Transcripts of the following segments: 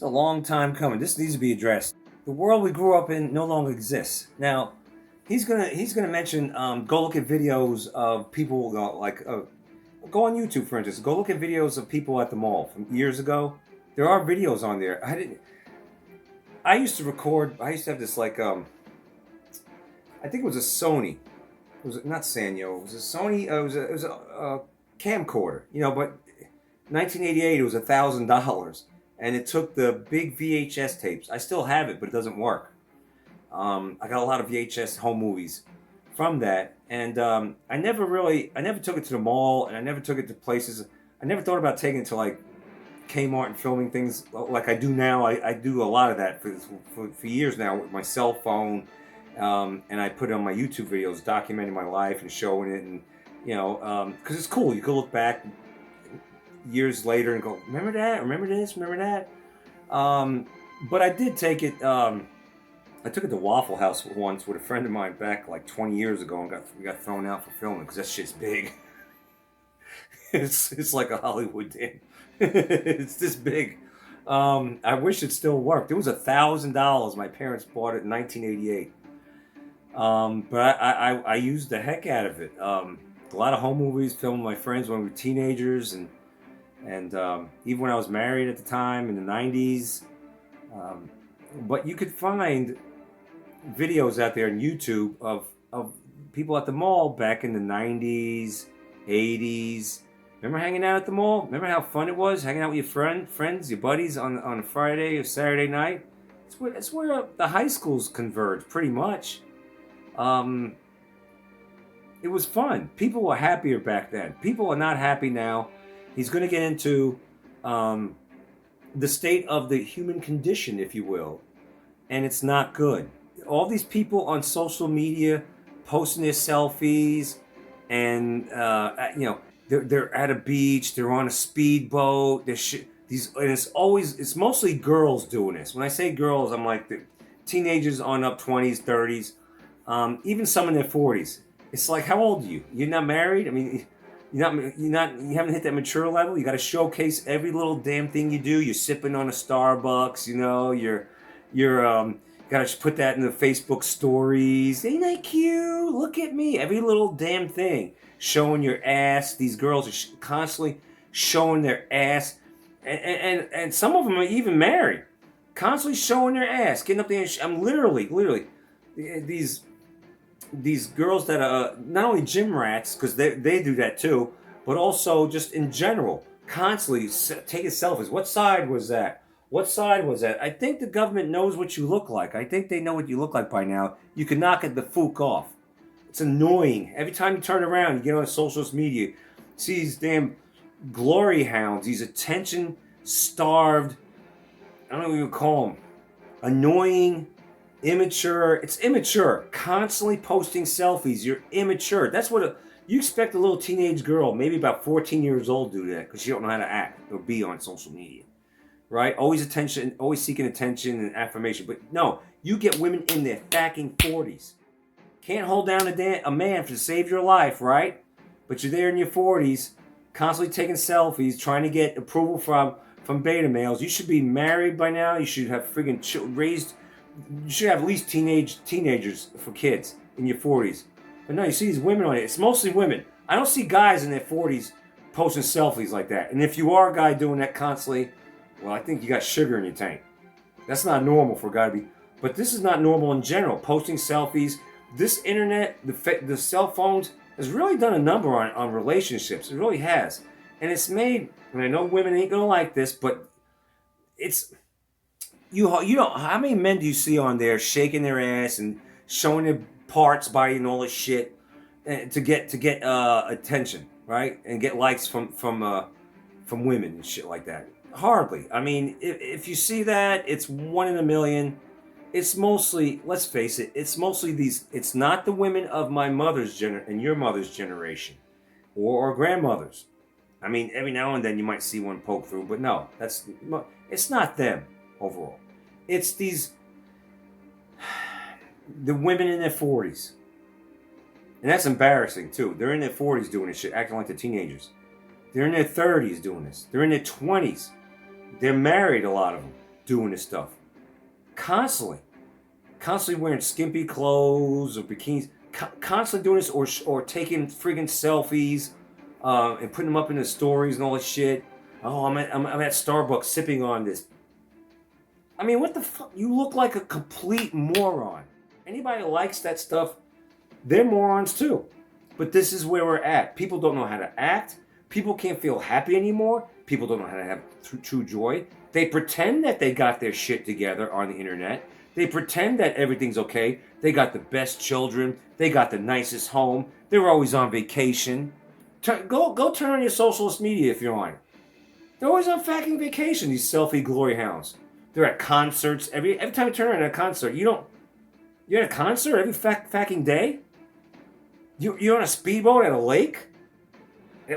It's a long time coming. This needs to be addressed. The world we grew up in no longer exists. Now, he's gonna mention. Go look at videos of people go on YouTube, for instance. Go look at videos of people at the mall from years ago. There are videos on there. I didn't. I used to record. I used to have this I think it was a Sony. It was not Sanyo. It was a Sony. It was a camcorder. But 1988 it was $1,000, and it took the big VHS tapes. I still have it, but it doesn't work. I got a lot of VHS home movies from that, and I never took it to the mall, and I never took it to places. I never thought about taking it to like Kmart and filming things like I do now. I do a lot of that for years now with my cell phone, and I put it on my YouTube videos, documenting my life and showing it, and because it's cool. You can look back years later and go, remember that? Remember this? Remember that? But I did take it. I took it to Waffle House once with a friend of mine back like 20 years ago, and we got thrown out for filming because that shit's big. It's like a Hollywood thing. It's this big. I wish it still worked. It was $1,000. My parents bought it in 1988. But I used the heck out of it. A lot of home movies, filmed with my friends when we were teenagers, and even when I was married at the time in the 90s. But you could find videos out there on YouTube of people at the mall back in the 90s, 80s. Remember hanging out at the mall? Remember how fun it was hanging out with your friends, your buddies on a Friday or Saturday night? It's where the high schools converge, pretty much. It was fun. People were happier back then. People are not happy now. He's going to get into the state of the human condition, if you will, and it's not good. All these people on social media posting their selfies, and they're at a beach, they're on a speedboat. And it's mostly girls doing this. When I say girls, I'm like the teenagers on up, 20s, 30s, even some in their 40s. It's like, how old are you? You're not married? I mean, you haven't hit that mature level. You got to showcase every little damn thing you do. You're sipping on a Starbucks, you're got to put that in the Facebook stories. Ain't I cute? Look at me. Every little damn thing. Showing your ass. These girls are constantly showing their ass. And some of them are even married. Constantly showing their ass. Getting up there and I'm literally, these girls that are not only gym rats, because they do that too, but also just in general, constantly taking selfies. What side was that? What side was that? I think the government knows what you look like. I think they know what you look like by now. You can knock it the fook off. It's annoying. Every time you turn around, you get on social media, see these damn glory hounds, these attention-starved, I don't know what you would call them, annoying, immature. It's immature. Constantly posting selfies. You're immature. That's what you expect a little teenage girl, maybe about 14 years old, do that because she don't know how to act or be on social media, right? Always attention, always seeking attention and affirmation. But no, you get women in their fucking 40s. Can't hold down a man to save your life, right? But you're there in your 40s, constantly taking selfies, trying to get approval from beta males. You should be married by now. You should have friggin' raised. You should have at least teenagers for kids in your 40s. But no, you see these women on it. It's mostly women. I don't see guys in their 40s posting selfies like that. And if you are a guy doing that constantly, well, I think you got sugar in your tank. That's not normal for a guy to be. But this is not normal in general. Posting selfies. This internet, the cell phones, has really done a number on relationships. It really has. And it's made, and I know women ain't going to like this, but it's... You know, how many men do you see on there shaking their ass and showing their parts, body, and all this shit to get attention, right? And get likes from women and shit like that? Hardly. I mean, if you see that, it's one in a million. It's mostly, let's face it, it's mostly these. It's not the women of my mother's and your mother's generation, or grandmothers. I mean, every now and then you might see one poke through, but no, it's not them. Overall, it's the women in their 40s, and that's embarrassing too. They're in their 40s doing this shit, acting like they're teenagers. They're in their 30s doing this. They're in their 20s. They're married, a lot of them. doing this stuff. Constantly wearing skimpy clothes or bikinis, constantly doing this, or taking friggin' selfies, and putting them up in the stories and all this shit. Oh, I'm at Starbucks sipping on this. I mean, what the fuck? You look like a complete moron. Anybody that likes that stuff, they're morons too. But this is where we're at. People don't know how to act. People can't feel happy anymore. People don't know how to have true joy. They pretend that they got their shit together on the internet. They pretend that everything's okay. They got the best children. They got the nicest home. They're always on vacation. Go turn on your socialist media if you're on it. They're always on fucking vacation, these selfie glory hounds. They're at concerts. Every time you turn on a concert, you're at a concert every fucking day? You're on a speedboat at a lake?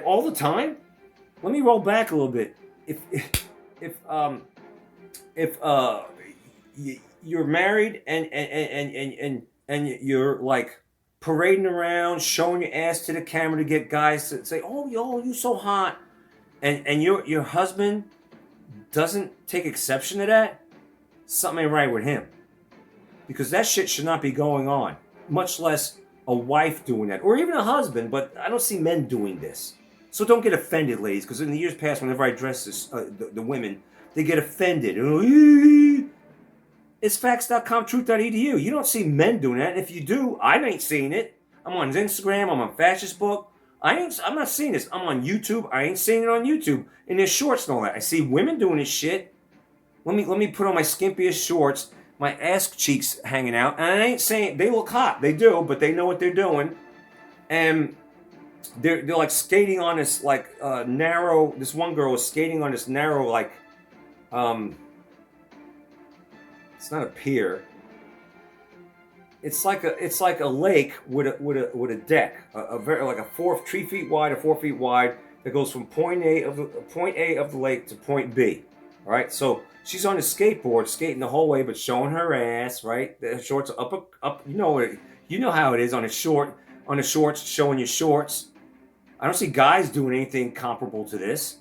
All the time? Let me roll back a little bit. If you're married and you're like parading around, showing your ass to the camera to get guys to say, "Oh, yo, you so hot," and your husband doesn't take exception to that, something ain't right with him. Because that shit should not be going on, much less a wife doing that, or even a husband. But I don't see men doing this. So don't get offended, ladies, because in the years past, whenever I address this, the women, they get offended. It's facts.com, truth.edu. You don't see men doing that. And if you do, I ain't seeing it. I'm on Instagram. I'm on Fascist Book. I'm not seeing this. I'm on YouTube. I ain't seeing it on YouTube. In their shorts and all that. I see women doing this shit. Let me put on my skimpiest shorts, my ass cheeks hanging out, and I ain't saying they look hot. They do, but they know what they're doing, and they're like skating on this like narrow. This one girl was skating on this narrow like it's not a pier. It's like a lake with a deck, a very like a 3 feet wide or 4 feet wide that goes from point A of the lake to point B. All right, so she's on a skateboard skating the whole way, but showing her ass. Right, the shorts are up. You know how it is on a shorts, showing your shorts. I don't see guys doing anything comparable to this.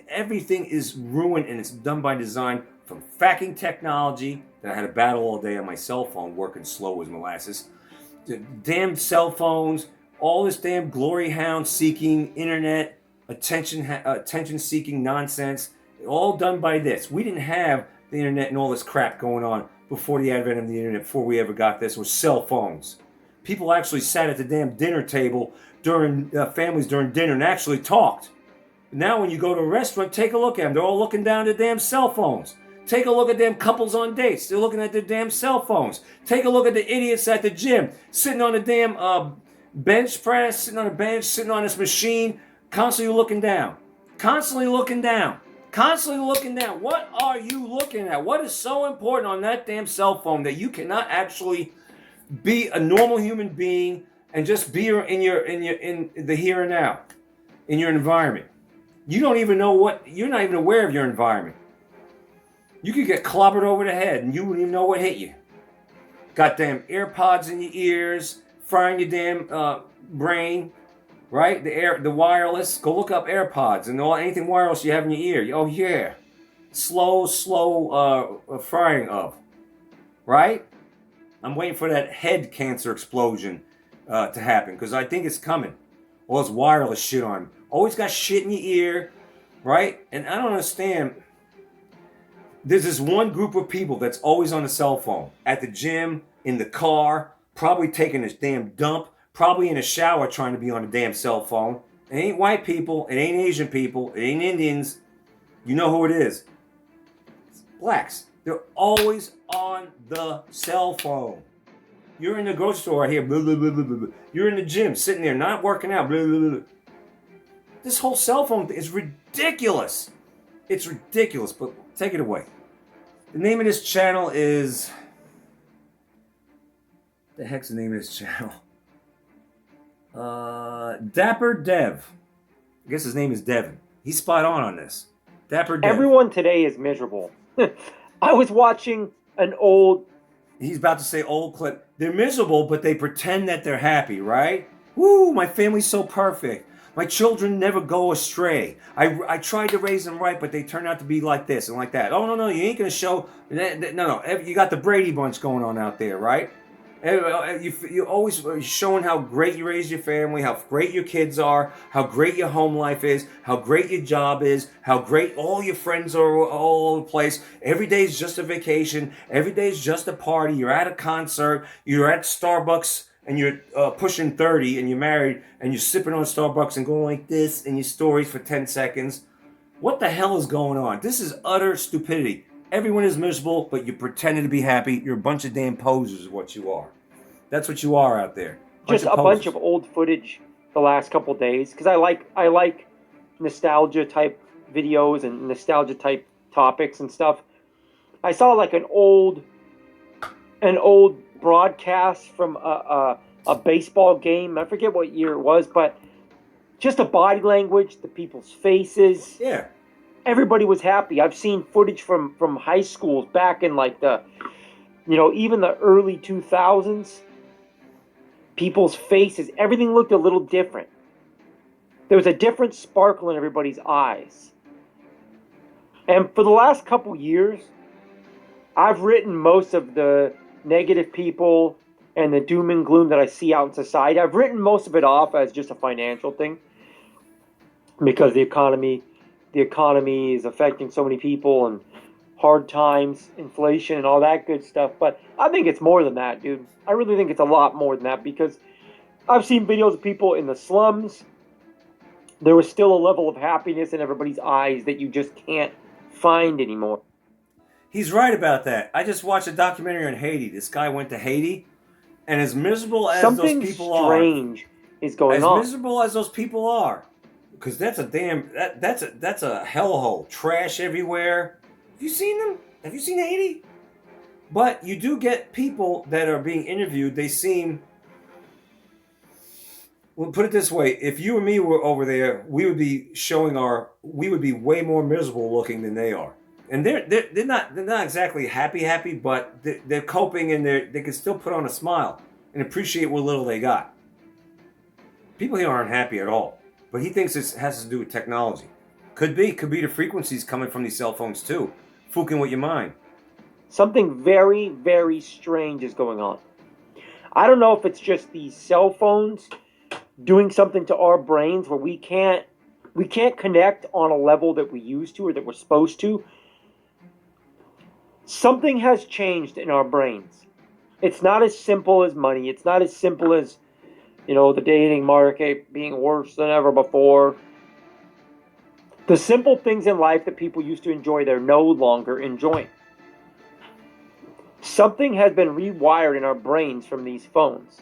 Everything is ruined, and it's done by design. From fucking technology that I had to battle all day on my cell phone, working slow as molasses. The damn cell phones, all this damn glory hound seeking internet attention seeking nonsense, all done by this. We didn't have the internet and all this crap going on before the advent of the internet. Before we ever got this, was cell phones. People actually sat at the damn dinner table during families during dinner and actually talked. Now when you go to a restaurant, take a look at them. They're all looking down at their damn cell phones. Take a look at them couples on dates. They're looking at their damn cell phones. Take a look at the idiots at the gym, sitting on the damn bench press, sitting on a bench, sitting on this machine, constantly looking down. Constantly looking down. Constantly looking down. What are you looking at? What is so important on that damn cell phone that you cannot actually be a normal human being and just be in the here and now, in your environment? You don't even know you're not even aware of your environment. You could get clobbered over the head and you wouldn't even know what hit you. Got damn AirPods in your ears, frying your damn brain, right? The wireless. Go look up AirPods and anything wireless you have in your ear. Oh yeah, slow frying of, right? I'm waiting for that head cancer explosion to happen because I think it's coming. All this wireless shit on. Always got shit in your ear, right? And I don't understand. There's this one group of people that's always on the cell phone. At the gym, in the car, probably taking this damn dump, probably in a shower trying to be on the damn cell phone. It ain't white people, it ain't Asian people, it ain't Indians. You know who it is. It's blacks. They're always on the cell phone. You're in the grocery store right here, blah, blah, blah, blah, blah. You're in the gym, sitting there, not working out, blah, blah, blah. This whole cell phone thing is ridiculous. It's ridiculous, but take it away. The name of this channel is... The heck's the name of this channel? Dapper Dev. I guess his name is Devin. He's spot on this. Dapper Dev. Everyone today is miserable. I was watching an old... He's about to say old clip. They're miserable, but they pretend that they're happy, right? Woo, my family's so perfect. My children never go astray. I tried to raise them right, but they turn out to be like this and like that. Oh, no, you ain't going to show. No. You got the Brady Bunch going on out there, right? You always showing how great you raise your family, how great your kids are, how great your home life is, how great your job is, how great all your friends are all over the place. Every day's just a vacation. Every day's just a party. You're at a concert. You're at Starbucks and you're pushing 30 and you're married and you're sipping on Starbucks and going like this in your stories for 10 seconds. What the hell is going on? This is utter stupidity. Everyone is miserable, but you're pretending to be happy. You're a bunch of damn posers is what you are. That's what you are out there. Just a bunch of old footage the last couple days, because I like nostalgia type videos and nostalgia type topics and stuff. I saw like an old broadcast from a baseball game. I forget what year it was, but just the body language, the people's faces. Yeah. Everybody was happy. I've seen footage from high schools back in like the, even the early 2000s. People's faces, everything looked a little different. There was a different sparkle in everybody's eyes. And for the last couple years, I've written most of the negative people and the doom and gloom that I see out in society. I've written most of it off as just a financial thing because the economy is affecting so many people and hard times, inflation, and all that good stuff. But I think it's more than that, dude. I really think it's a lot more than that, because I've seen videos of people in the slums. There was still a level of happiness in everybody's eyes that you just can't find anymore. He's right about that. I just watched a documentary on Haiti. This guy went to Haiti, and as miserable as those people are, something strange is going on. As miserable as those people are, because that's a hellhole. Trash everywhere. Have you seen them? Have you seen Haiti? But you do get people that are being interviewed. They seem... Well, put it this way. If you and me were over there, we would be way more miserable looking than they are. And they're not exactly happy, but they're coping, and they can still put on a smile and appreciate what little they got. People here aren't happy at all. But he thinks it has to do with technology. Could be the frequencies coming from these cell phones too. Fooking with your mind. Something very, very strange is going on. I don't know if it's just these cell phones doing something to our brains where we can't connect on a level that we used to or that we're supposed to. Something has changed in our brains. It's not as simple as money. It's not as simple as, the dating market being worse than ever before. The simple things in life that people used to enjoy, they're no longer enjoying. Something has been rewired in our brains from these phones.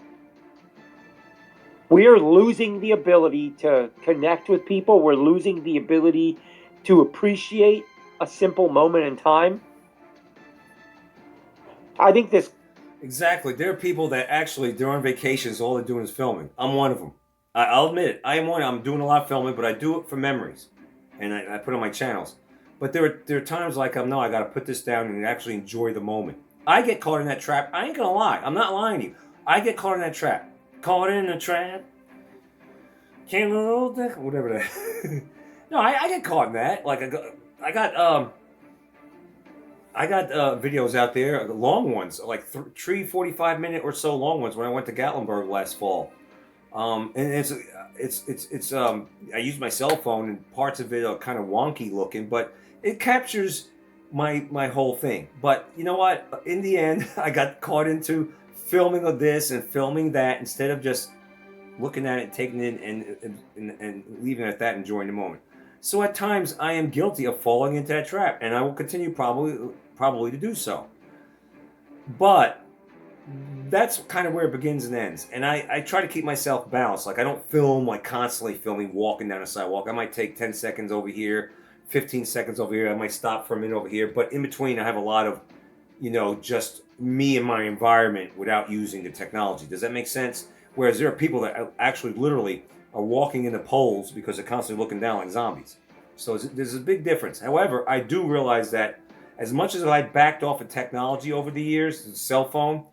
We are losing the ability to connect with people. We're losing the ability to appreciate a simple moment in time. I think this... Exactly. There are people that actually, during vacations, all they're doing is filming. I'm one of them. I'll admit it. I am one. I'm doing a lot of filming, but I do it for memories. And I put it on my channels. But there are times like, no, I got to put this down and actually enjoy the moment. I get caught in that trap. I ain't going to lie. I'm not lying to you. I get caught in that trap. Caught in a trap. Can't hold that. Whatever that. No, I get caught in that. Like, I got videos out there, long ones, like 45-minute or so long ones when I went to Gatlinburg last fall. And it's I use my cell phone, and parts of it are kind of wonky looking, but it captures my whole thing. But you know what? In the end, I got caught into filming of this and filming that instead of just looking at it, taking it and leaving it at that, enjoying the moment. So at times I am guilty of falling into that trap, and I will continue probably to do so. But that's kind of where it begins and ends. And I try to keep myself balanced. Like, I don't film like constantly filming walking down a sidewalk. I might take 10 seconds over here, 15 seconds over here. I might stop for a minute over here. But in between, I have a lot of, just me and my environment without using the technology. Does that make sense? Whereas there are people that actually literally are walking in the poles because they're constantly looking down like zombies. So there's a big difference. However, I do realize that as much as I backed off of technology over the years, the cell phone,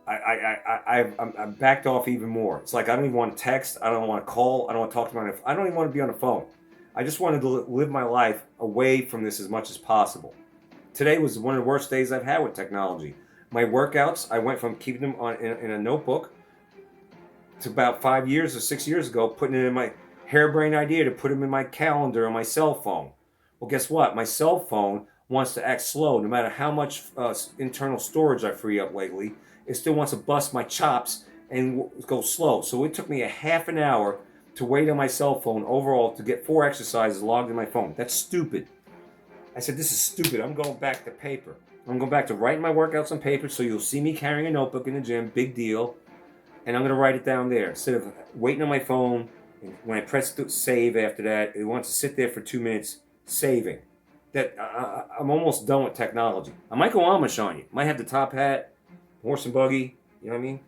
I'm backed off even more. It's like I don't even want to text. I don't want to call. I don't want to talk to my. I don't even want to be on the phone. I just wanted to live my life away from this as much as possible. Today was one of the worst days I've had with technology. My workouts, I went from keeping them in a notebook to about 5 years or 6 years ago, putting it in my harebrained idea to put them in my calendar on my cell phone. Well, guess what? My cell phone wants to act slow. No matter how much internal storage I free up lately, it still wants to bust my chops and go slow. So it took me a half an hour to wait on my cell phone overall to get 4 exercises logged in my phone. That's stupid. I said, this is stupid. I'm going back to paper. I'm going back to writing my workouts on paper, so you'll see me carrying a notebook in the gym, big deal. And I'm going to write it down there instead of waiting on my phone. And when I press save after that, it wants to sit there for 2 minutes saving. I'm almost done with technology. I might go Amish on you. Might have the top hat, horse and buggy. You know what I mean?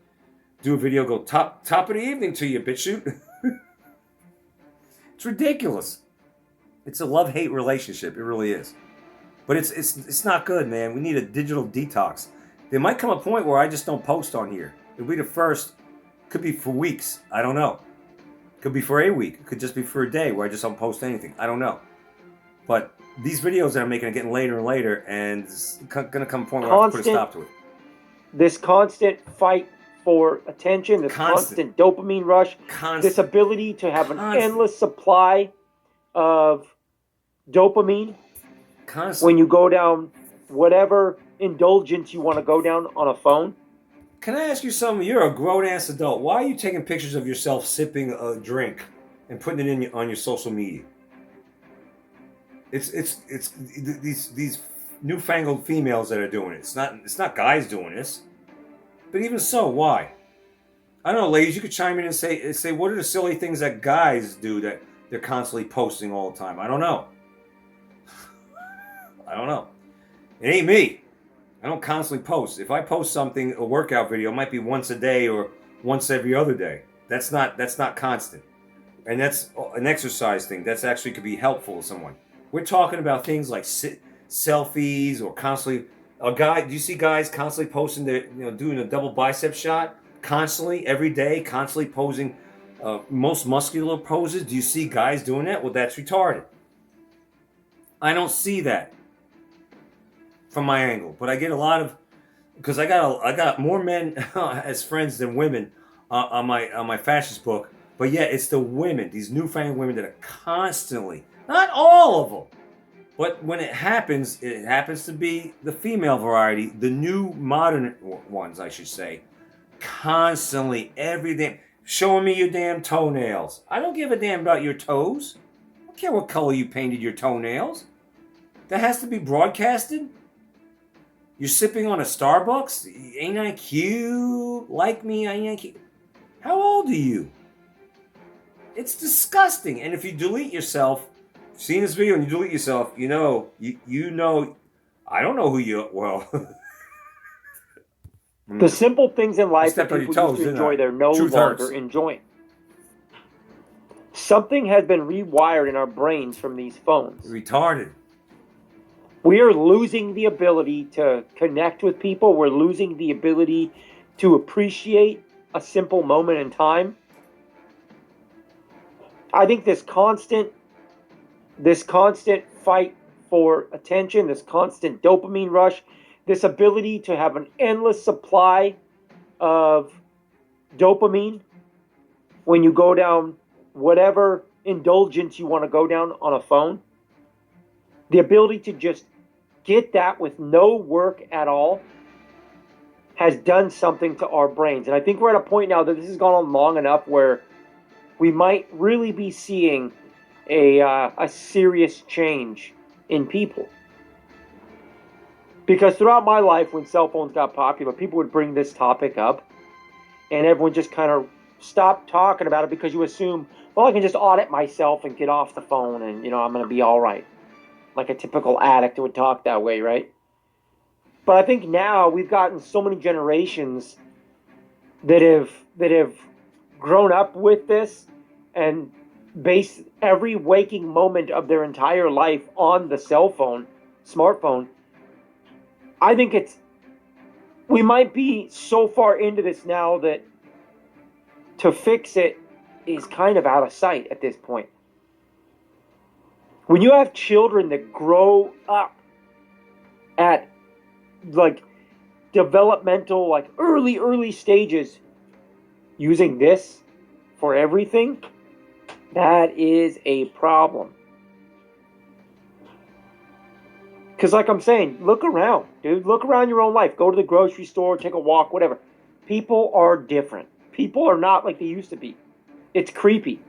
Do a video, go top of the evening to you, bitch shoot. It's ridiculous. It's a love-hate relationship. It really is. But it's not good, man. We need a digital detox. There might come a point where I just don't post on here. It'll be the first. Could be for weeks. I don't know. Could be for a week. It could just be for a day where I just don't post anything. I don't know. But these videos that I'm making are getting later and later, and it's going to come a point where I have to put a stop to it. This constant fight for attention, this constant dopamine rush, this ability to have an endless supply of dopamine when you go down whatever indulgence you want to go down on a phone. Can I ask you something? You're a grown-ass adult. Why are you taking pictures of yourself sipping a drink and putting it on your social media? It's these newfangled females that are doing it. It's not guys doing this. But even so, why? I don't know, ladies. You could chime in and say what are the silly things that guys do that they're constantly posting all the time? I don't know. I don't know. It ain't me. I don't constantly post. If I post something, a workout video, it might be once a day or once every other day. That's not constant. And that's an exercise thing. That's actually could be helpful to someone. We're talking about things like selfies or constantly. Do you see guys constantly posting doing a double bicep shot constantly every day, constantly posing most muscular poses? Do you see guys doing that? Well, that's retarded. I don't see that from my angle, but I get a lot of because I got more men as friends than women on my fascist book. But yet it's the women, these newfangled women that are constantly, not all of them, but when it happens to be the female variety, the new modern ones, I should say, constantly, every day, showing me your damn toenails. I don't give a damn about your toes. I don't care what color you painted your toenails. That has to be broadcasted? You're sipping on a Starbucks? Ain't I cute? Like me? Ain't I cute? How old are you? It's disgusting. And if you delete yourself, seeing this video and you delete yourself, you know, I don't know who you, well. The simple things in life that people used to enjoy, they're no longer enjoying. Something has been rewired in our brains from these phones. Retarded. We are losing the ability to connect with people. We're losing the ability to appreciate a simple moment in time. I think this constant fight for attention, this constant dopamine rush, this ability to have an endless supply of dopamine when you go down whatever indulgence you want to go down on a phone, the ability to just get that with no work at all has done something to our brains. And I think we're at a point now that this has gone on long enough where we might really be seeing a serious change in people. Because throughout my life, when cell phones got popular, people would bring this topic up, and everyone just kind of stopped talking about it because you assume, well, I can just audit myself and get off the phone, and I'm going to be all right. Like a typical addict would talk that way, right? But I think now we've gotten so many generations that have grown up with this and base every waking moment of their entire life on the cell phone, smartphone. I think we might be so far into this now that to fix it is kind of out of sight at this point. When you have children that grow up at like developmental, like early stages using this for everything, that is a problem. Because like I'm saying, look around, dude. Look around your own life. Go to the grocery store, take a walk, whatever. People are different. People are not like they used to be. It's creepy.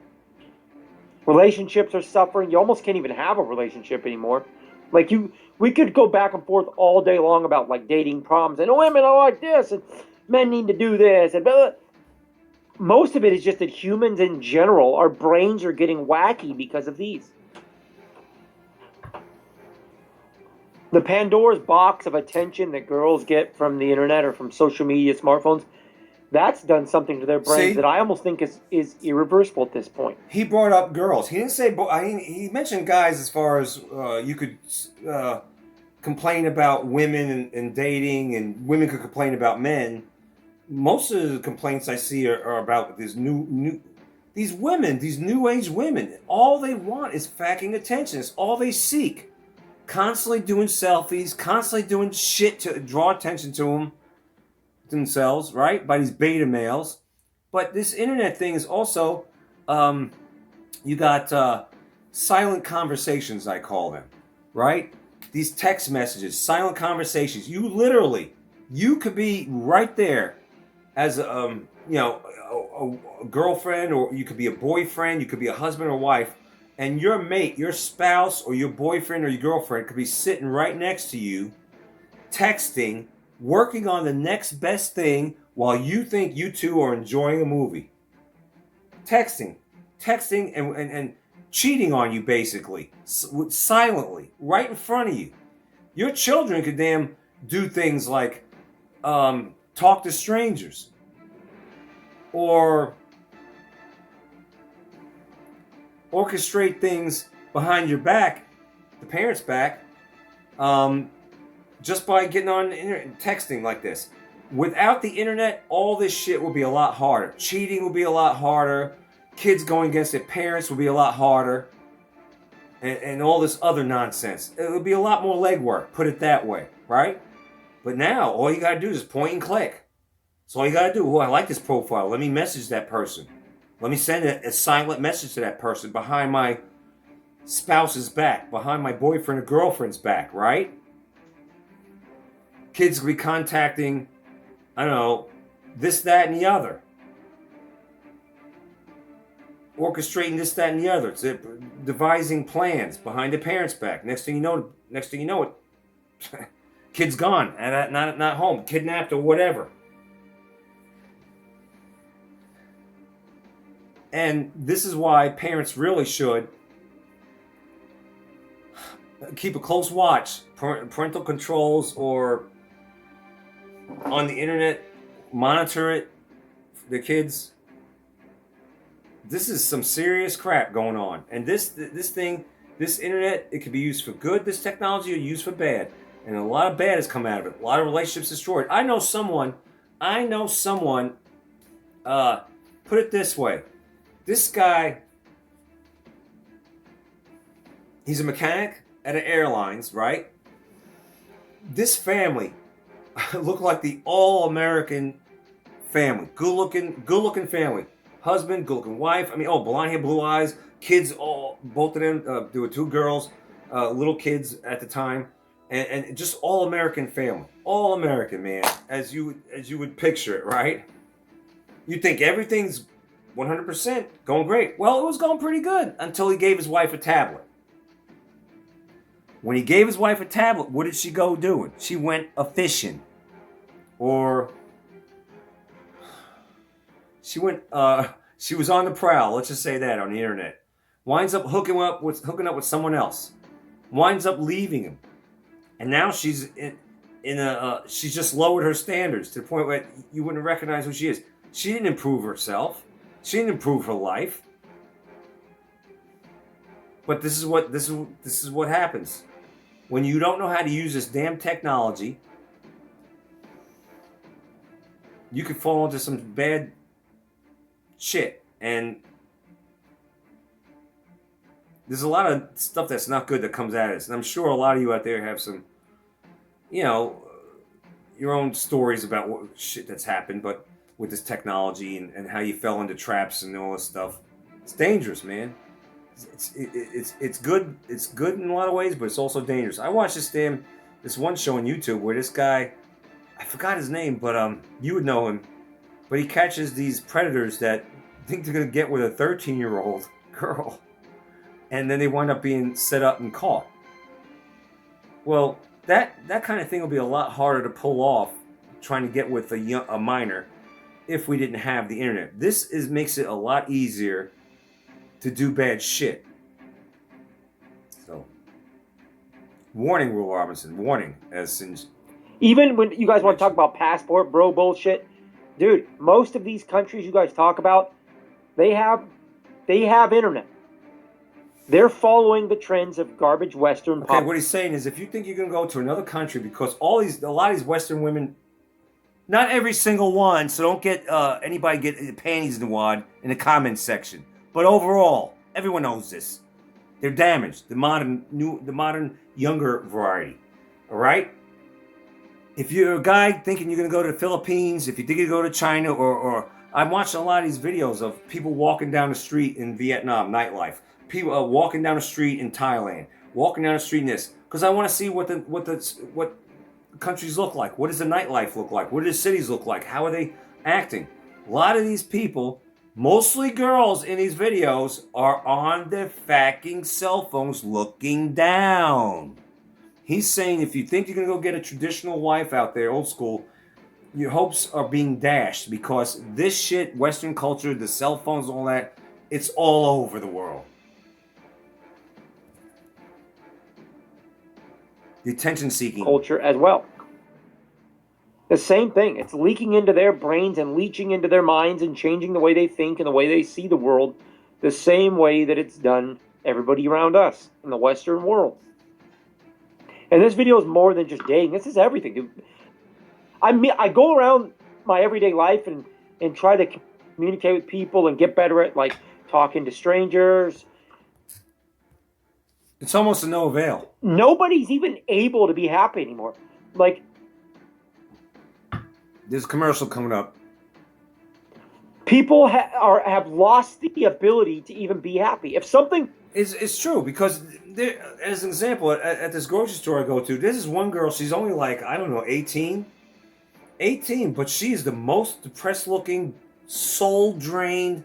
Relationships are suffering. You almost can't even have a relationship anymore. Like we could go back and forth all day long about like dating problems and women are like this and men need to do this and blah, blah. Most of it is just that humans in general, our brains are getting wacky because of these. The Pandora's box of attention that girls get from the internet or from social media, smartphones, that's done something to their brains that I almost think is irreversible at this point. He brought up girls. He didn't say. He mentioned guys as far as you could complain about women and dating, and women could complain about men. Most of the complaints I see are about these these women, these new age women. All they want is fucking attention. It's all they seek. Constantly doing selfies, constantly doing shit to draw attention to themselves, right? By these beta males. But this internet thing is also, you got silent conversations, I call them, right? These text messages, silent conversations. You could be right there as a girlfriend, or you could be a boyfriend, you could be a husband or wife, and your mate, your spouse, or your boyfriend or your girlfriend could be sitting right next to you, texting, working on the next best thing while you think you two are enjoying a movie. Texting and cheating on you, basically, silently, right in front of you. Your children could damn do things like talk to strangers, or orchestrate things behind your back, the parents' back, just by getting on the internet and texting like this. Without the internet, all this shit will be a lot harder. Cheating will be a lot harder. Kids going against their parents will be a lot harder. And all this other nonsense. It would be a lot more legwork, put it that way, right? But now, all you gotta do is point and click. That's all you gotta do. Oh, I like this profile. Let me message that person. Let me send a silent message to that person behind my spouse's back, behind my boyfriend or girlfriend's back, right? Kids will be contacting, I don't know, this, that, and the other. Orchestrating this, that, and the other. It's devising plans behind the parents' back. Next thing you know it, kid's gone, and not home, kidnapped or whatever. And this is why parents really should keep a close watch, parental controls, or on the internet, monitor it for the kids. This is some serious crap going on. And this internet, it can be used for good, this technology, or used for bad. And a lot of bad has come out of it. A lot of relationships destroyed. I know someone, put it this way. This guy, he's a mechanic at an airlines, right? This family looked like the all-American family. Good-looking family. Husband, good-looking wife. Blonde hair, blue eyes. Kids, both of them. There were two girls, little kids at the time. And just all-American family. All-American, man. As you would picture it, right? You think everything's 100% going great. Well, it was going pretty good until he gave his wife a tablet. When he gave his wife a tablet, what did she go doing? She went a-fishing. Or she was on the prowl, let's just say that, on the internet. Winds up hooking up with someone else. Winds up leaving him. And now she's she's just lowered her standards to the point where you wouldn't recognize who she is. She didn't improve herself. She didn't improve her life. But this is what happens when you don't know how to use this damn technology. you could fall into some bad shit. And there's a lot of stuff that's not good that comes at us. And I'm sure a lot of you out there have some, you know, your own stories about what shit that's happened, but with this technology and how you fell into traps and all this stuff. It's dangerous, man. It's good. It's good in a lot of ways, but it's also dangerous. I watched this one show on YouTube where this guy, I forgot his name, but you would know him. But he catches these predators that think they're gonna get with a 13-year-old girl, and then they wind up being set up and caught. Well, that kind of thing will be a lot harder to pull off, trying to get with a minor, if we didn't have the internet. This makes it a lot easier to do bad shit. So, warning, Will Robinson, warning. Even when you guys want to talk about passport bro bullshit, dude, most of these countries you guys talk about, they have internet. They're following the trends of garbage Western pop. Okay, what he's saying is, if you think you're gonna go to another country, because a lot of these Western women, not every single one, so don't get anybody get panties in the wad in the comments section. But overall, everyone knows this. They're damaged. The modern younger variety. All right. If you're a guy thinking you're gonna go to the Philippines, if you think you're gonna go to China, or I'm watching a lot of these videos of people walking down the street in Vietnam, nightlife. People walking down the street in Thailand, walking down the street in this, because I want to see what countries look like. What does the nightlife look like? What do the cities look like? How are they acting? A lot of these people, mostly girls in these videos, are on their fucking cell phones looking down. He's saying if you think you're going to go get a traditional wife out there, old school, your hopes are being dashed, because this shit, Western culture, the cell phones, all that, it's all over the world. The attention-seeking culture as well. The same thing. It's leaking into their brains and leaching into their minds and changing the way they think and the way they see the world, the same way that it's done everybody around us in the Western world. And this video is more than just dating. This is everything, dude. I go around my everyday life and try to communicate with people and get better at, like, talking to strangers. It's almost of no avail. Nobody's even able to be happy anymore. Like, there's a commercial coming up. People have lost the ability to even be happy. If something... It's true, because as an example, at this grocery store I go to, this is one girl, she's only like, I don't know, 18? 18, but she's the most depressed-looking, soul-drained,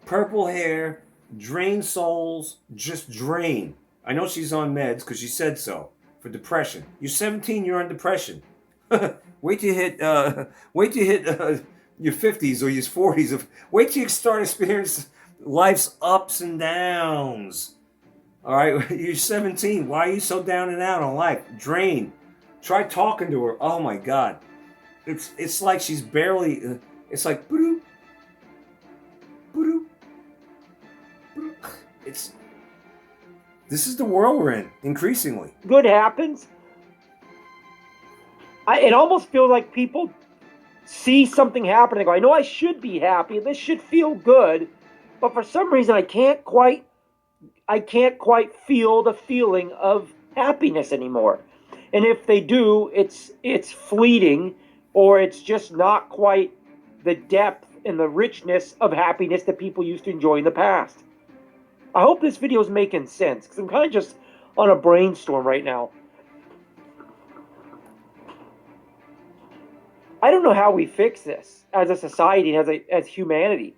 purple hair, drained souls, just drained. I know she's on meds because she said so for depression. You're 17, you're on depression. Wait till you hit your 50s or your 40s. Wait till you start experiencing life's ups and downs. All right, you're 17. Why are you so down and out on life? Drained. Try talking to her. Oh my God, it's like she's barely. It's like boo boo. It's. This is the world we're in, increasingly. Good happens. It almost feels like people see something happen and go, I know I should be happy. This should feel good. But for some reason, I can't quite feel the feeling of happiness anymore. And if they do, it's fleeting, or it's just not quite the depth and the richness of happiness that people used to enjoy in the past. I hope this video is making sense, because I'm kind of just on a brainstorm right now. I don't know how we fix this as a society and as humanity.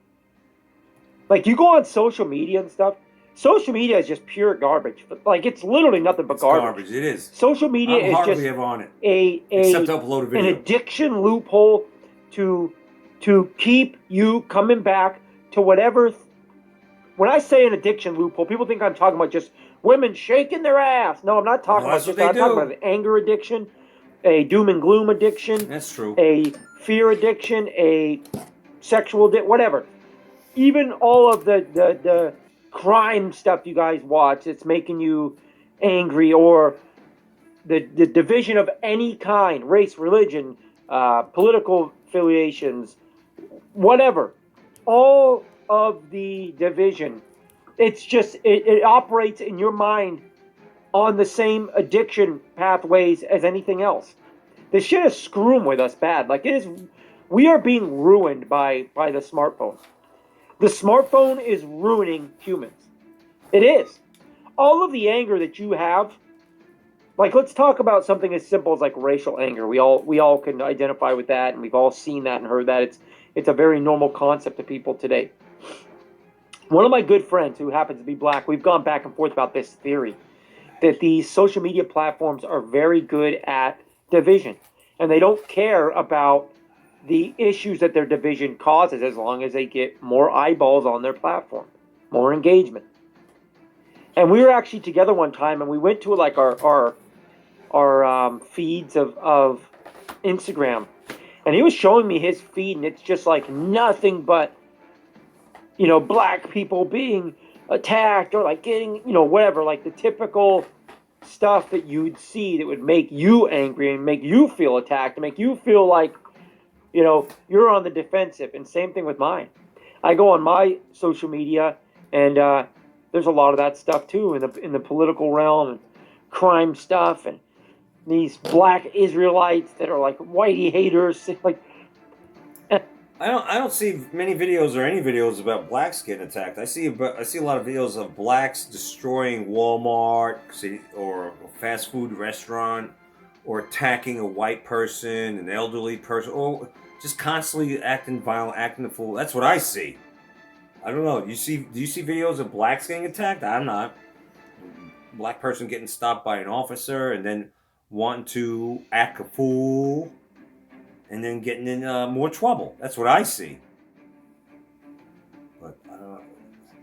Like, you go on social media and stuff. Social media is just pure garbage. Like, it's literally nothing but garbage. It is. Social media is just ever on it. Except to upload a video. An addiction loophole to keep you coming back to whatever. When I say an addiction loophole, people think I'm talking about just women shaking their ass. No, I'm not talking about just. I'm talking about an anger addiction, a doom and gloom addiction. That's true. A fear addiction, a sexual whatever. Even all of the crime stuff you guys watch, it's making you angry, or the division of any kind, race, religion, political affiliations, whatever, all of the division. It's just it operates in your mind on the same addiction pathways as anything else. This shit is screwing with us bad. Like it is, we are being ruined by the smartphone. The smartphone is ruining humans. It is. All of the anger that you have, like let's talk about something as simple as like racial anger. We all can identify with that, and we've all seen that and heard that. It's a very normal concept to people today. One of my good friends who happens to be black, we've gone back and forth about this theory that these social media platforms are very good at division, and they don't care about the issues that their division causes as long as they get more eyeballs on their platform, more engagement. And we were actually together one time, and we went to like our feeds of Instagram, and he was showing me his feed, and it's just like nothing but, you know, black people being attacked or like getting, you know, whatever, like the typical stuff that you'd see that would make you angry and make you feel attacked and make you feel like, you know, you're on the defensive. And same thing with mine. I go on my social media, and there's a lot of that stuff too in the political realm and crime stuff and these black Israelites that are like whitey haters. Like, I don't see many videos or any videos about blacks getting attacked. I see a lot of videos of blacks destroying Walmart or a fast food restaurant, or attacking a white person, an elderly person, or just constantly acting violent, acting a fool. That's what I see. I don't know. Do you see videos of blacks getting attacked? I'm not. Black person getting stopped by an officer and then wanting to act a fool, and then getting in more trouble. That's what I see. But I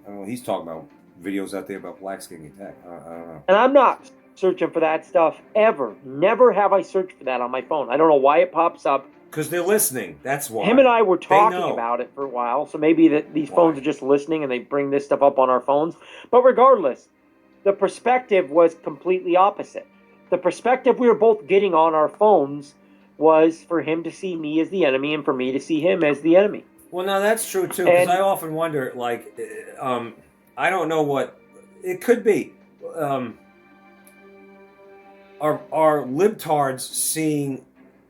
don't know. He's talking about videos out there about blacks getting attacked. I don't know. And I'm not searching for that stuff ever. Never have I searched for that on my phone. I don't know why it pops up. Because they're listening. That's why. Him and I were talking about it for a while, so maybe these phones are just listening and they bring this stuff up on our phones. But regardless, the perspective was completely opposite. The perspective we were both getting on our phones was for him to see me as the enemy and for me to see him as the enemy. Well, now that's true too, because I often wonder, like, I don't know what it could be. Are libtards seeing?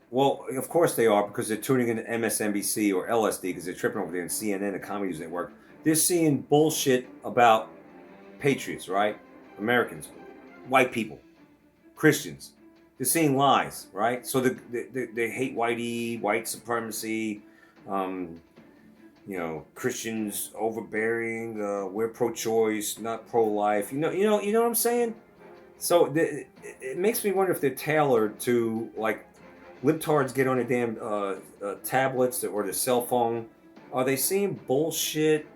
Well, of course they are, because they're tuning into MSNBC or LSD because they're tripping over there in CNN, the Comedy News Network. They're seeing bullshit about patriots, right? Americans, white people, Christians. They're seeing lies, right? So they hate white supremacy, Christians overbearing. We're pro-choice, not pro-life. You know what I'm saying? So it makes me wonder if they're tailored to, like, libtards get on their damn tablets or their cell phone. Are they seeing bullshit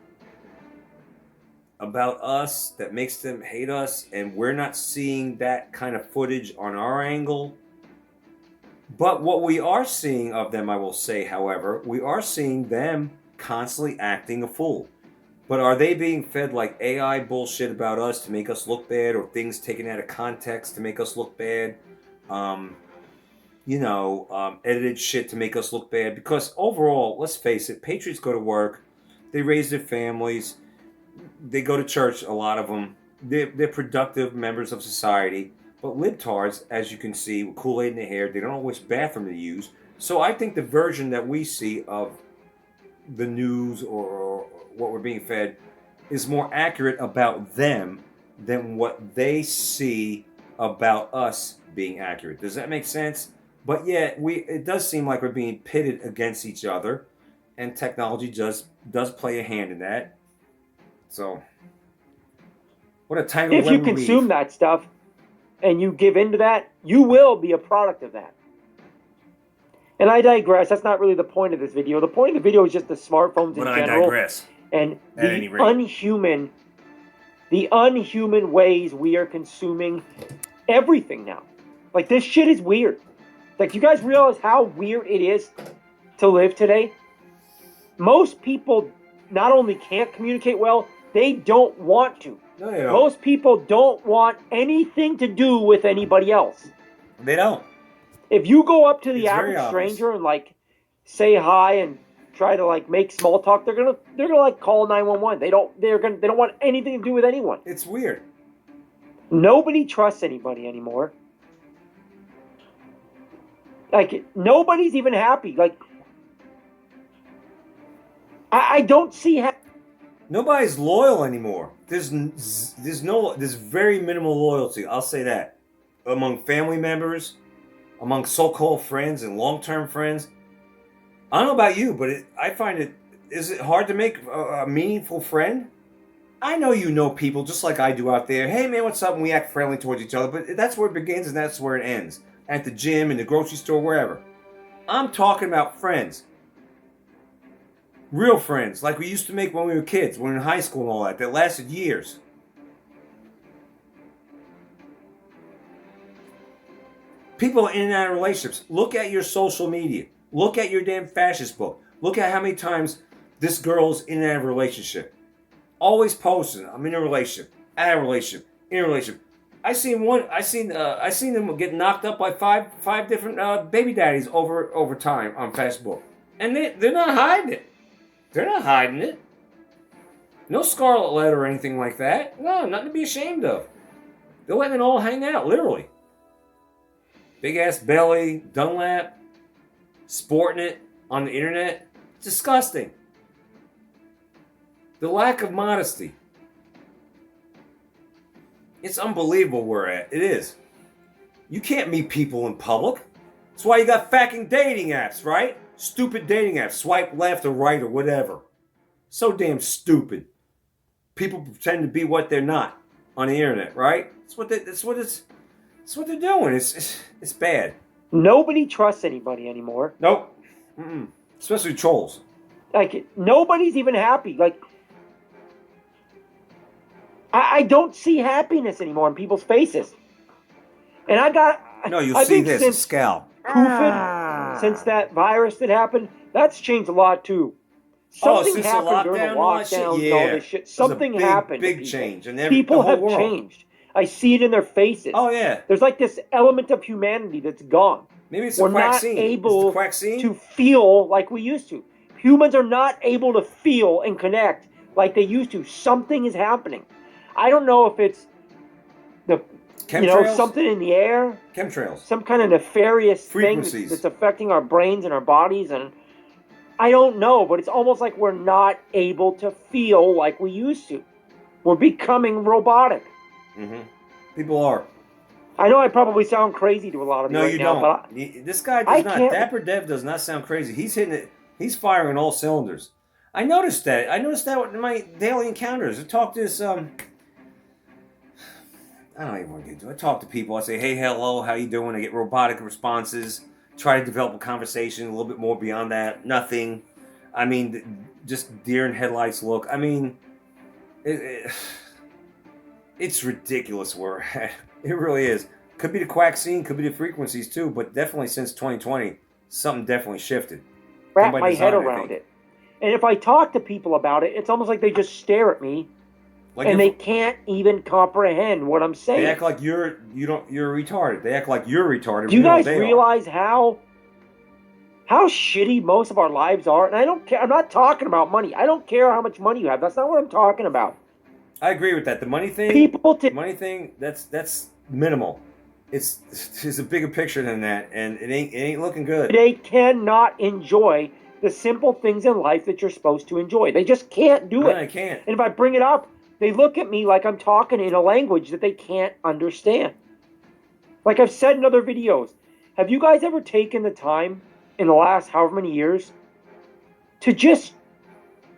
about us that makes them hate us, and we're not seeing that kind of footage on our angle? But what we are seeing of them, I will say, however, we are seeing them constantly acting a fool. But are they being fed like AI bullshit about us to make us look bad, or things taken out of context to make us look bad? Edited shit to make us look bad? Because overall, let's face it, patriots go to work, they raise their families, they go to church, a lot of them. They're productive members of society. But libtards, as you can see, with Kool-Aid in their hair, they don't know which bathroom to use. So I think the version that we see of the news or what we're being fed is more accurate about them than what they see about us being accurate. Does that make sense? But yeah, it does seem like we're being pitted against each other, and technology does play a hand in that. So, what a title. If you consume that stuff and you give into that, you will be a product of that. And I digress. That's not really the point of this video. The point of the video is just the smartphones in general. I digress. And the unhuman ways we are consuming everything now. Like, this shit is weird. Like, you guys realize how weird it is to live today? Most people not only can't communicate well, they don't want to. No, they don't. Most people don't want anything to do with anybody else. They don't. If you go up to the average stranger and, like, say hi and try to like make small talk, they're gonna like call 911. They don't want anything to do with anyone. It's weird. Nobody trusts anybody anymore. Like nobody's even happy. Like I don't see. Nobody's loyal anymore. There's very minimal loyalty. I'll say that among family members, among so-called friends and long-term friends. I don't know about you, but I find it. Is it hard to make a meaningful friend? I know you know people just like I do out there. Hey man, what's up? And we act friendly towards each other, but that's where it begins and that's where it ends. At the gym, in the grocery store, wherever. I'm talking about friends. Real friends, like we used to make when we were kids, when we were in high school and all that lasted years. People in and out of relationships. Look at your social media. Look at your damn fascist book. Look at how many times this girl's in and out of a relationship. Always posting, I'm in a relationship, out of a relationship, in a relationship. I seen them get knocked up by five different baby daddies over time on Facebook, and they're not hiding it. They're not hiding it. No scarlet letter or anything like that. No, nothing to be ashamed of. They're letting it all hang out, literally. Big ass belly, Dunlap, sporting it on the internet. It's disgusting. The lack of modesty. It's unbelievable where we're at. It is. You can't meet people in public. That's why you got fucking dating apps, right? Stupid dating apps. Swipe left or right or whatever. So damn stupid. People pretend to be what they're not on the internet, right? That's what they're doing. It's bad. Nobody trusts anybody anymore. Nope. Mm-mm. Especially trolls. Like nobody's even happy. Like I don't see happiness anymore in people's faces. And You'll see this, a scowl. COVID, since that virus that happened, that's changed a lot too. Something happened during the lockdowns and all this shit. Something happened. Big change. And people have changed. I see it in their faces. Oh, yeah. There's like this element of humanity that's gone. Maybe it's We're not able to feel like we used to. Humans are not able to feel and connect like they used to. Something is happening. I don't know if it's something in the air, chemtrails, some kind of nefarious thing that's affecting our brains and our bodies, and I don't know, but it's almost like we're not able to feel like we used to. We're becoming robotic. Mm-hmm. People are. I know I probably sound crazy to a lot of you right now. No, you don't. This guy does not. Dapper Dev does not sound crazy. He's hitting it. He's firing all cylinders. I noticed that. In my daily encounters. I talked to this. I don't even want to get into it. I talk to people. I say, hey, hello, how you doing? I get robotic responses. Try to develop a conversation a little bit more beyond that. Nothing. I mean, just deer in headlights look. I mean, it's ridiculous where we're at. It really is. Could be the quack scene, could be the frequencies too, but definitely since 2020, something definitely shifted. Wrap my head around it. And if I talk to people about it, it's almost like they just stare at me. And they can't even comprehend what I'm saying. They act like you're retarded. They act like you're retarded. Do you guys realize how shitty most of our lives are? And I don't care. I'm not talking about money. I don't care how much money you have. That's not what I'm talking about. I agree with that. The money thing. Money thing. That's minimal. It's a bigger picture than that, and it ain't looking good. They cannot enjoy the simple things in life that you're supposed to enjoy. They just can't do it. They can't. And if I bring it up, they look at me like I'm talking in a language that they can't understand. Like I've said in other videos, have you guys ever taken the time in the last however many years to just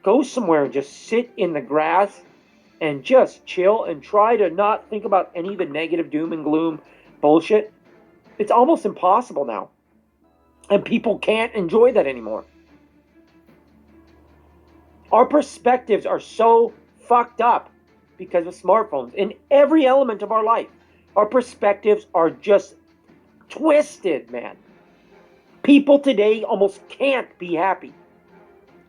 go somewhere and just sit in the grass and just chill and try to not think about any of the negative doom and gloom bullshit? It's almost impossible now. And people can't enjoy that anymore. Our perspectives are so fucked up because of smartphones in every element of our life. Our perspectives are just twisted, man. People today almost can't be happy.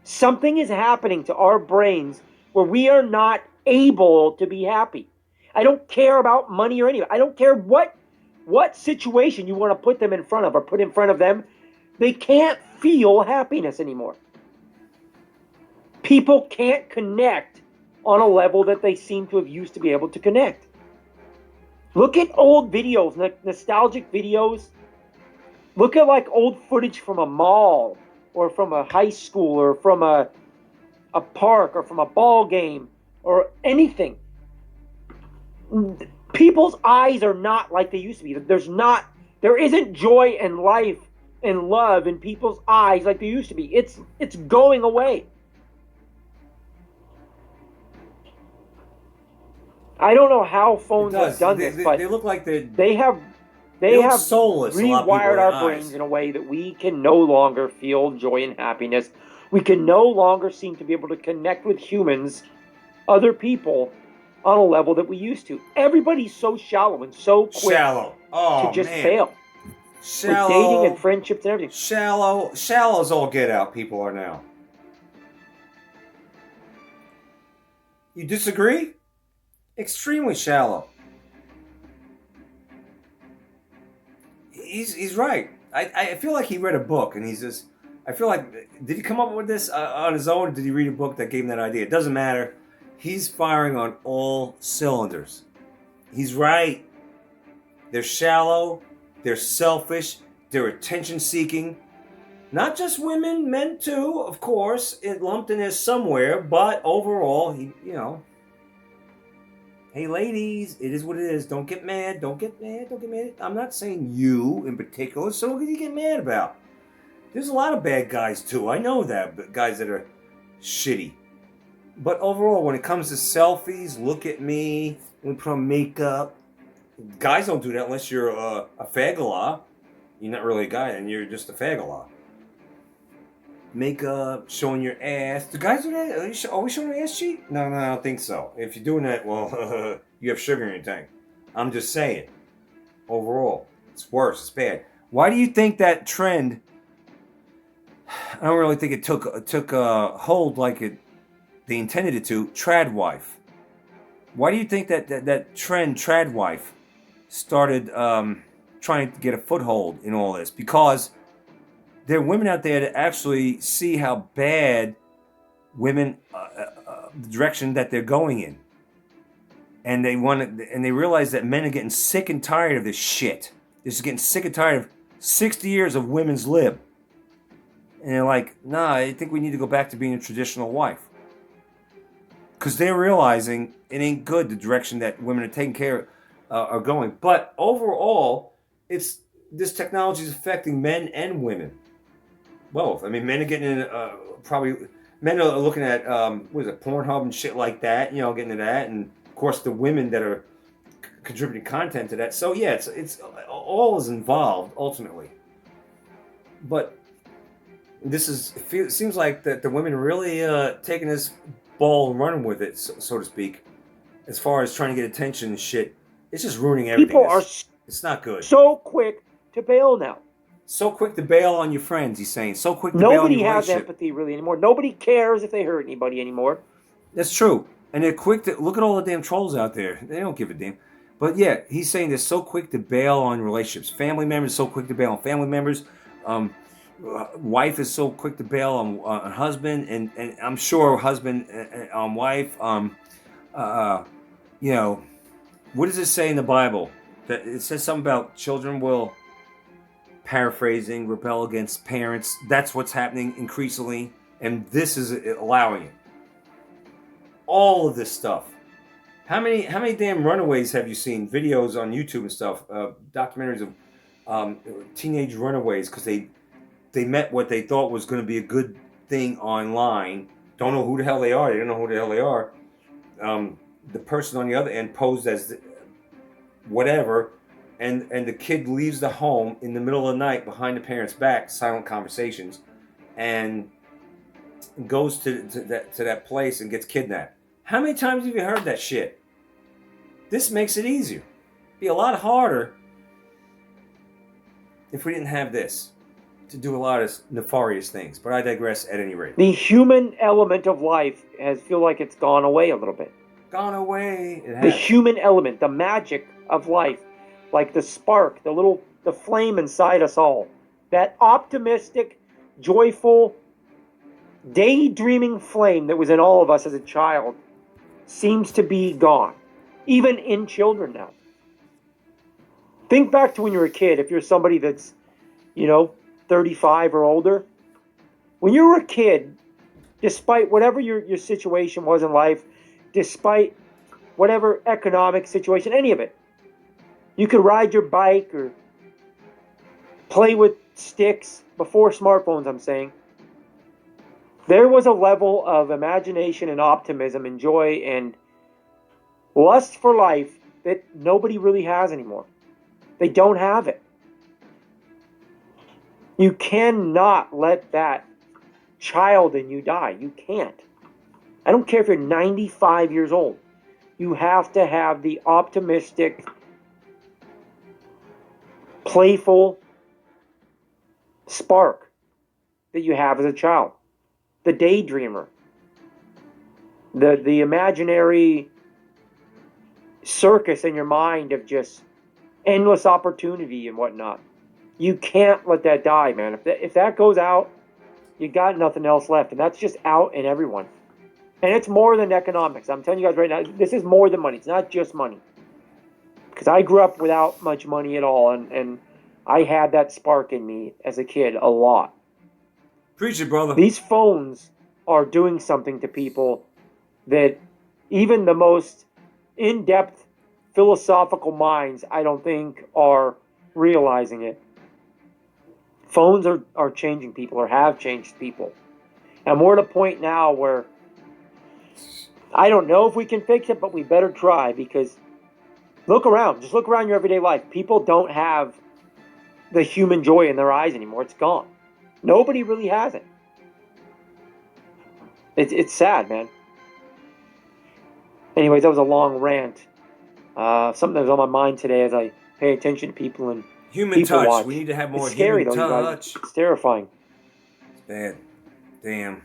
Something is happening to our brains where we are not able to be happy. I don't care about money or anything. I don't care what situation you want to put them in front of or put in front of them. They can't feel happiness anymore. People can't connect on a level that they seem to have used to be able to connect. Look at old videos, nostalgic videos. Look at like old footage from a mall or from a high school or from a park or from a ball game or anything. People's eyes are not like they used to be. There isn't joy and life and love in people's eyes like they used to be. It's going away. I don't know how phones have done this, but they look like they have soulless. rewired our brains in a way that we can no longer feel joy and happiness. We can no longer seem to be able to connect with humans, other people, on a level that we used to. Everybody's so shallow and so quick to just fail. Shallow. With dating and friendships and everything. Shallow as all get out, people are now. You disagree? Extremely shallow. He's right. I feel like he read a book and he's just... I feel like... Did he come up with this on his own, or did he read a book that gave him that idea? It doesn't matter. He's firing on all cylinders. He's right. They're shallow. They're selfish. They're attention-seeking. Not just women, men too, of course. It lumped in there somewhere, but overall, hey, ladies, it is what it is. Don't get mad. Don't get mad. I'm not saying you in particular, so what do you get mad about? There's a lot of bad guys too. I know that, but guys that are shitty. But overall, when it comes to selfies, look at me, we put on makeup. Guys don't do that unless you're a fagala. You're not really a guy, and you're just a fagala. Makeup, showing your ass. Do guys do that? Are we showing our ass cheek? No, I don't think so. If you're doing that, well, you have sugar in your tank. I'm just saying. Overall, it's worse. It's bad. Why do you think that trend? I don't really think it took hold like they intended it to. Trad wife. Why do you think that trend, trad wife, started trying to get a foothold in all this? Because there are women out there that actually see how bad women, the direction that they're going in, and they realize that men are getting sick and tired of this shit. They're just getting sick and tired of 60 years of women's lib, and they're like, nah, I think we need to go back to being a traditional wife, because they're realizing it ain't good the direction that women are taking care are going. But overall, this technology is affecting men and women. Both. I mean, men are getting in, men are looking at, Pornhub and shit like that, getting into that. And of course, the women that are contributing content to that. So yeah, it's all is involved ultimately. But it seems like that the women are really taking this ball and running with it, so to speak, as far as trying to get attention and shit. It's just ruining everything. People are it's not good. So quick to bail now. So quick to bail on your friends, he's saying. So quick to bail on your relationship. Nobody has empathy really anymore. Nobody cares if they hurt anybody anymore. That's true. And they're quick to... Look at all the damn trolls out there. They don't give a damn. But yeah, he's saying they're so quick to bail on relationships. Family members so quick to bail on family members. Wife is so quick to bail on husband. And I'm sure husband on wife. What does it say in the Bible? That it says something about children will... Paraphrasing, rebel against parents. That's what's happening increasingly, and this is allowing it. All of this stuff. How many damn runaways have you seen? Videos on YouTube and stuff, documentaries of teenage runaways because they met what they thought was going to be a good thing online. Don't know who the hell they are. They don't know who the hell they are. The person on the other end posed as whatever. And the kid leaves the home in the middle of the night behind the parents' back, silent conversations, and goes to that place and gets kidnapped. How many times have you heard that shit? This makes it easier. It'd be a lot harder if we didn't have this to do a lot of nefarious things. But I digress at any rate. The human element of life feel like it's gone away a little bit. Gone away. It has. The human element, the magic of life. Like the spark, the flame inside us all. That optimistic, joyful, daydreaming flame that was in all of us as a child seems to be gone, even in children now. Think back to when you were a kid, if you're somebody that's, 35 or older. When you were a kid, despite whatever your situation was in life, despite whatever economic situation, any of it, you could ride your bike or play with sticks before smartphones, I'm saying. There was a level of imagination and optimism and joy and lust for life that nobody really has anymore. They don't have it. You cannot let that child in you die. You can't. I don't care if you're 95 years old. You have to have the optimistic, playful spark that you have as a child. The daydreamer. The imaginary circus in your mind of just endless opportunity and whatnot. You can't let that die, man. If that goes out, you got nothing else left. And that's just out in everyone. And it's more than economics. I'm telling you guys right now, this is more than money. It's not just money. Because I grew up without much money at all. And I had that spark in me as a kid a lot. Preach it, brother. These phones are doing something to people that even the most in-depth philosophical minds, I don't think, are realizing it. Phones are changing people, or have changed people. And we're at a point now where I don't know if we can fix it, but we better try, because look around. Just look around your everyday life. People don't have the human joy in their eyes anymore. It's gone. Nobody really has it. It's sad, man. Anyways, that was a long rant. Something that was on my mind today as I pay attention to people and Human people touch. watch. We need to have more It's scary, human though, you touch. guys. It's terrifying. It's bad. Damn.